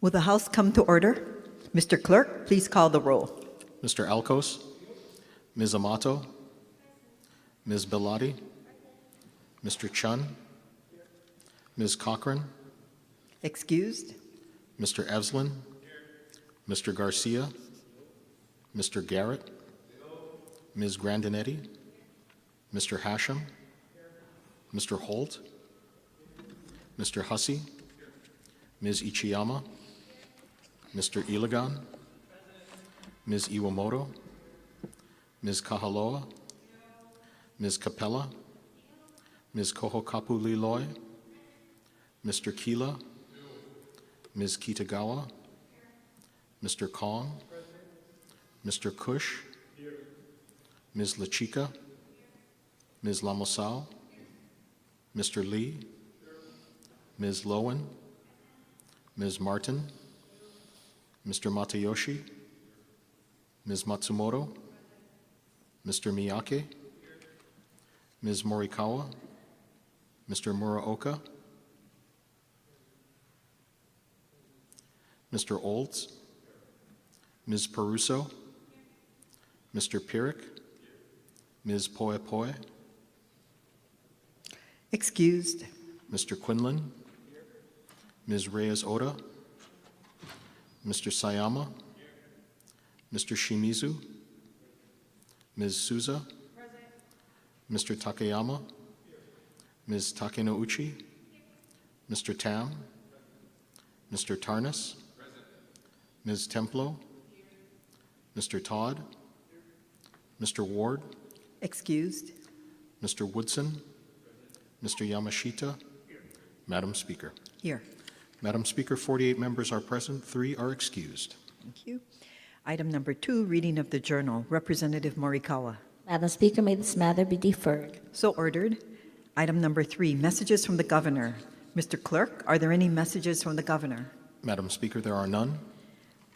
Will the House come to order? Mr. Clerk, please call the roll. Mr. Alcos, Ms. Amato, Ms. Bellotti, Mr. Chun, Ms. Cochran, Excused? Mr. Evslin, Mr. Garcia, Mr. Garrett, Ms. Grandinetti, Mr. Hashem, Mr. Holt, Mr. Hussey, Ms. Ichiyama, Mr. Iligan, Ms. Iwamoto, Ms. Kahaloa, Ms. Capella, Ms. Kohokapu Liloy, Mr. Kila, Ms. Kitagawa, Mr. Kong, Mr. Kush, Ms. Lachika, Ms. Lamosao, Mr. Lee, Ms. Lowen, Ms. Martin, Mr. Matayoshi, Ms. Matsumoto, Mr. Miyake, Ms. Morikawa, Mr. Muraoka, Mr. Olds, Ms. Peruso, Mr. Pirik, Ms. Poe Poe, Excused? Mr. Quinlan, Ms. Reyes-Oda, Mr. Sayama, Mr. Shimizu, Ms. Souza, Mr. Takayama, Ms. Takenouchi, Mr. Tam, Mr. Tarnas, Ms. Templo, Mr. Todd, Mr. Ward, Excused? Mr. Woodson, Mr. Yamashita, Madam Speaker. Here. Madam Speaker, 48 members are present, 3 are excused. Thank you. Item number 2, reading of the journal. Representative Morikawa. Madam Speaker, may this matter be deferred. So ordered. Item number 3, messages from the governor. Mr. Clerk, are there any messages from the governor? Madam Speaker, there are none.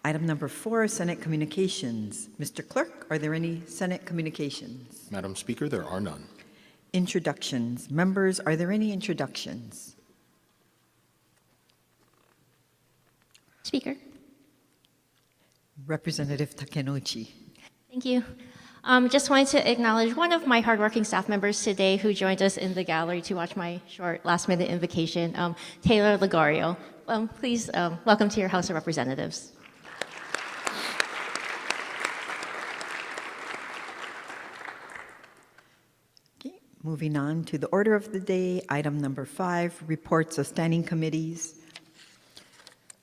Item number 4, Senate communications. Mr. Clerk, are there any Senate communications? Madam Speaker, there are none. Introductions. Members, are there any introductions? Speaker. Representative Takenouchi. Thank you. Just wanted to acknowledge one of my hardworking staff members today who joined us in the gallery to watch my short last-minute invocation, Taylor Ligario. Please welcome to your House of Representatives. Okay, moving on to the order of the day. Item number 5, reports of standing committees.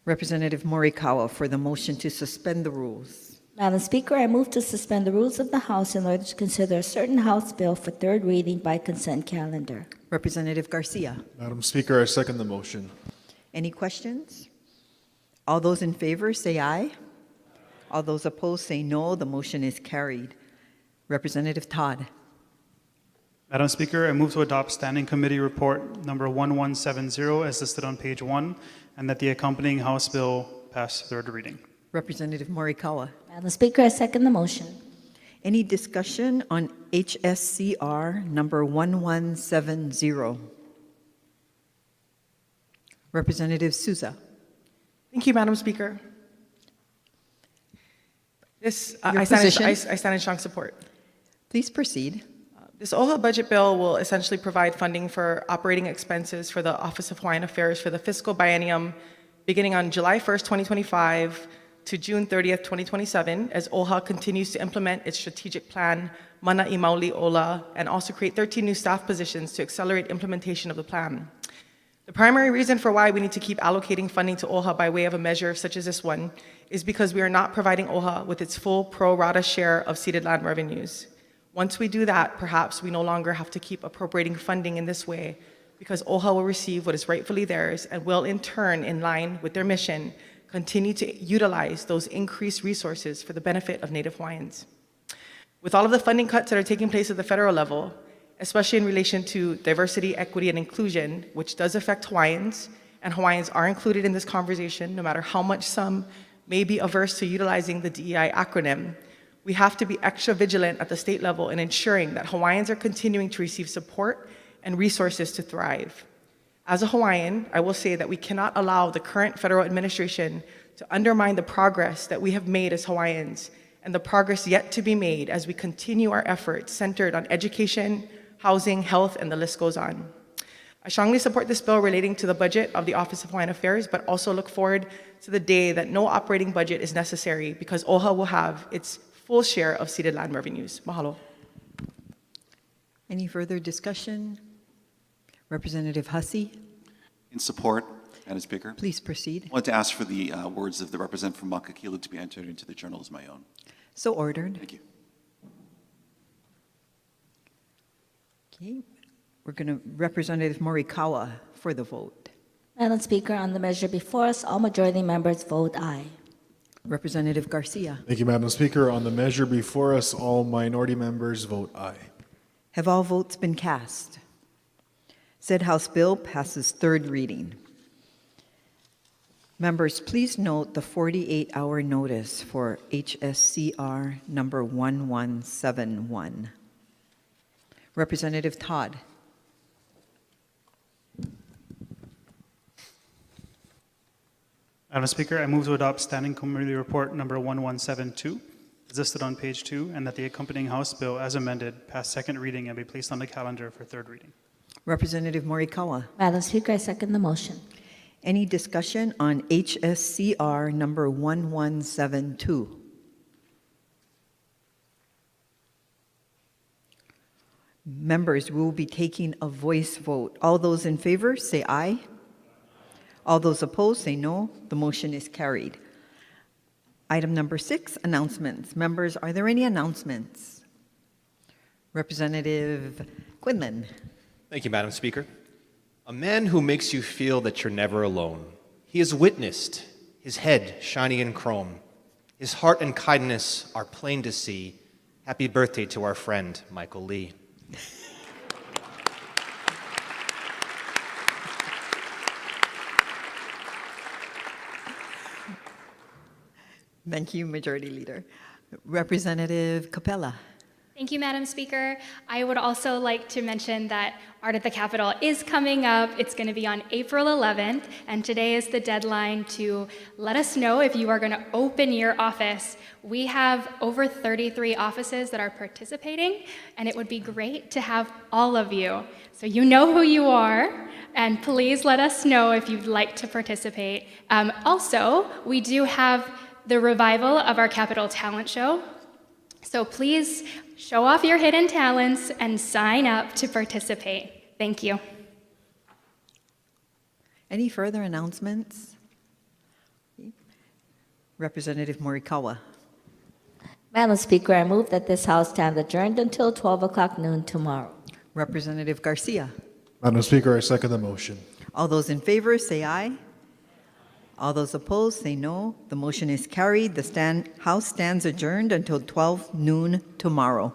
Representative Morikawa for the motion to suspend the rules. Madam Speaker, I move to suspend the rules of the House in order to consider a certain House bill for third reading by consent calendar. Representative Garcia. Madam Speaker, I second the motion. Any questions? All those in favor say aye. All those opposed say no. The motion is carried. Representative Todd. Madam Speaker, I move to adopt Standing Committee Report number 1170 as listed on page 1, and that the accompanying House bill pass third reading. Representative Morikawa. Madam Speaker, I second the motion. Any discussion on HSCR number 1170? Representative Souza. Thank you, Madam Speaker. Your I position? stand in strong support. Please proceed. This OHA budget bill will essentially provide funding for operating expenses for the Office of Hawaiian Affairs for the fiscal biennium beginning on July 1st, 2025 to June 30th, 2027, as OHA continues to implement its strategic plan, Mana I Mauli Ola, and also create 13 new staff positions to accelerate implementation of the plan. The primary reason for why we need to keep allocating funding to OHA by way of a measure such as this one is because we are not providing OHA with its full pro rata share of ceded land revenues. Once we do that, perhaps we no longer have to keep appropriating funding in this way because OHA will receive what is rightfully theirs and will in turn, in line with their mission, continue to utilize those increased resources for the benefit of Native Hawaiians. With all of the funding cuts that are taking place at the federal level, especially in relation to diversity, equity, and inclusion, which does affect Hawaiians, and Hawaiians are included in this conversation, no matter how much some may be averse to utilizing the DEI acronym, we have to be extra vigilant at the state level in ensuring that Hawaiians are continuing to receive support and resources to thrive. As a Hawaiian, I will say that we cannot allow the current federal administration to undermine the progress that we have made as Hawaiians and the progress yet to be made as we continue our efforts centered on education, housing, health, and the list goes on. I strongly support this bill relating to the budget of the Office of Hawaiian Affairs, but also look forward to the day that no operating budget is necessary because OHA will have its full share of ceded land revenues. Mahalo. Any further discussion? Representative Hussey, In support, Madam Speaker. please proceed. I want to ask for the words of the representative from Makakilo to be entered into the journal as my own. So ordered. Thank you. Okay, we're going to Representative Morikawa for the vote. Madam Speaker, on the measure before us, all majority members vote aye. Representative Garcia. Thank you, Madam Speaker. On the measure before us, all minority members vote aye. Have all votes been cast? Said House bill passes third reading. Members, please note the 48-hour notice for HSCR number 1171. Representative Todd. Madam Speaker, I move to adopt Standing Committee Report number 1172, as listed on page 2, and that the accompanying House bill, as amended, pass second reading and be placed on the calendar for third reading. Representative Morikawa. Madam Speaker, I second the motion. Any discussion on HSCR number 1172? Members, we will be taking a voice vote. All those in favor, say aye. All those opposed, say no. The motion is carried. Item number 6, announcements. Members, are there any announcements? Representative Quinlan. Thank you, Madam Speaker. A man who makes you feel that you're never alone. He is witnessed, his head shining in chrome. His heart and kindness are plain to see. Happy birthday to our friend, Michael Lee. Thank you, Majority Leader. Representative Capella. Thank you, Madam Speaker. I would also like to mention that Art at the Capitol is coming up. It's going to be on April 11th, and today is the deadline to let us know if you are going to open your office. We have over 33 offices that are participating, and it would be great to have all of you. So you know who you are, and please let us know if you'd like to participate. Also, we do have the revival of our Capitol Talent Show. So please show off your hidden talents and sign up to participate. Thank you. Any further announcements? Representative Morikawa. Madam Speaker, I move that this House stand adjourned until 12 o'clock noon tomorrow. Representative Garcia. Madam Speaker, I second the motion. All those in favor, say aye. All those opposed, say no. The motion is carried. The House stands adjourned until 12 noon tomorrow.